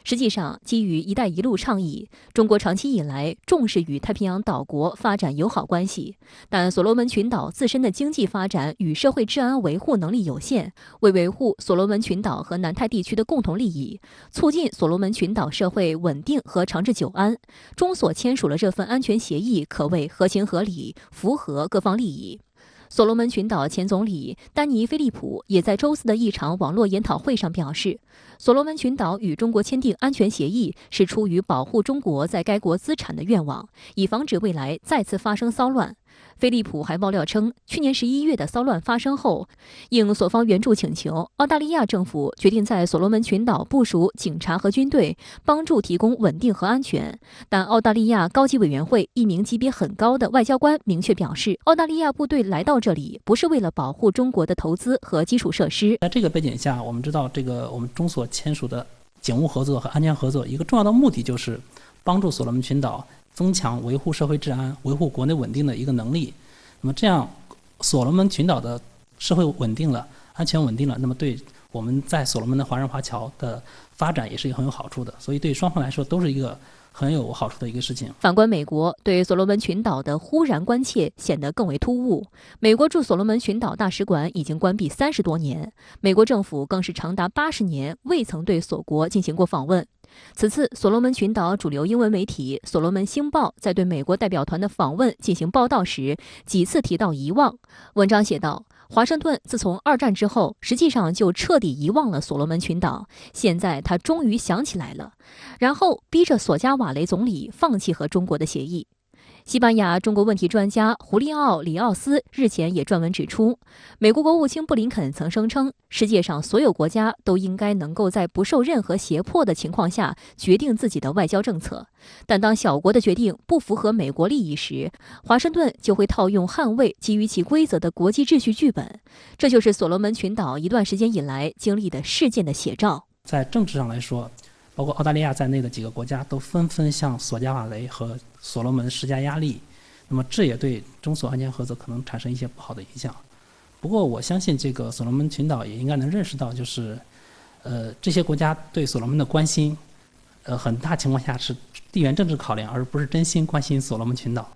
实际上，基于“一带一路”倡议，中国长期以来重视与太平洋岛国发展友好关系，但所罗门群岛自身的经济发展与社会治安维护能力有限。为维护所罗门群岛和南太地区的共同利益，促进所罗门群岛社会稳定和长治久安，中所签署了这份安全协议，可谓合情合理，符合各方利益。所罗门群岛前总理丹尼·菲利普也在周四的一场网络研讨会上表示，所罗门群岛与中国签订安全协议是出于保护中国在该国资产的愿望，以防止未来再次发生骚乱。菲利普还爆料称，去年11月的骚乱发生后，应所方援助请求，澳大利亚政府决定在所罗门群岛部署警察和军队，帮助提供稳定和安全。但澳大利亚高级委员会一名级别很高的外交官明确表示，澳大利亚部队来到这里不是为了保护中国的投资和基础设施。在这个背景下，我们知道我们中所签署的警务合作和安全合作，一个重要的目的就是帮助所罗门群岛增强维护社会治安、维护国内稳定的一个能力。那么这样，所罗门群岛的社会稳定了、安全稳定了，那么对我们在所罗门的华人华侨的发展也是很有好处的。所以对双方来说都是一个很有好处的一个事情。反观美国对所罗门群岛的忽然关切显得更为突兀。美国驻所罗门群岛大使馆已经关闭30多年，美国政府更是长达80年未曾对所国进行过访问。此次所罗门群岛主流英文媒体《所罗门星报》在对美国代表团的访问进行报道时，几次提到遗忘。文章写道，华盛顿自从2战之后，实际上就彻底遗忘了所罗门群岛，现在他终于想起来了，然后逼着索加瓦雷总理放弃和中国的协议。西班牙中国问题专家胡利奥·里奥斯日前也撰文指出，美国国务卿布林肯曾声称，世界上所有国家都应该能够在不受任何胁迫的情况下决定自己的外交政策，但当小国的决定不符合美国利益时，华盛顿就会套用捍卫基于其规则的国际秩序剧本。这就是所罗门群岛一段时间以来经历的事件的写照。在政治上来说，包括澳大利亚在内的几个国家都纷纷向索加瓦雷和所罗门施加压力，那么这也对中所安全合作可能产生一些不好的影响。不过我相信这个所罗门群岛也应该能认识到，就是这些国家对所罗门的关心，很大情况下是地缘政治考量，而不是真心关心所罗门群岛。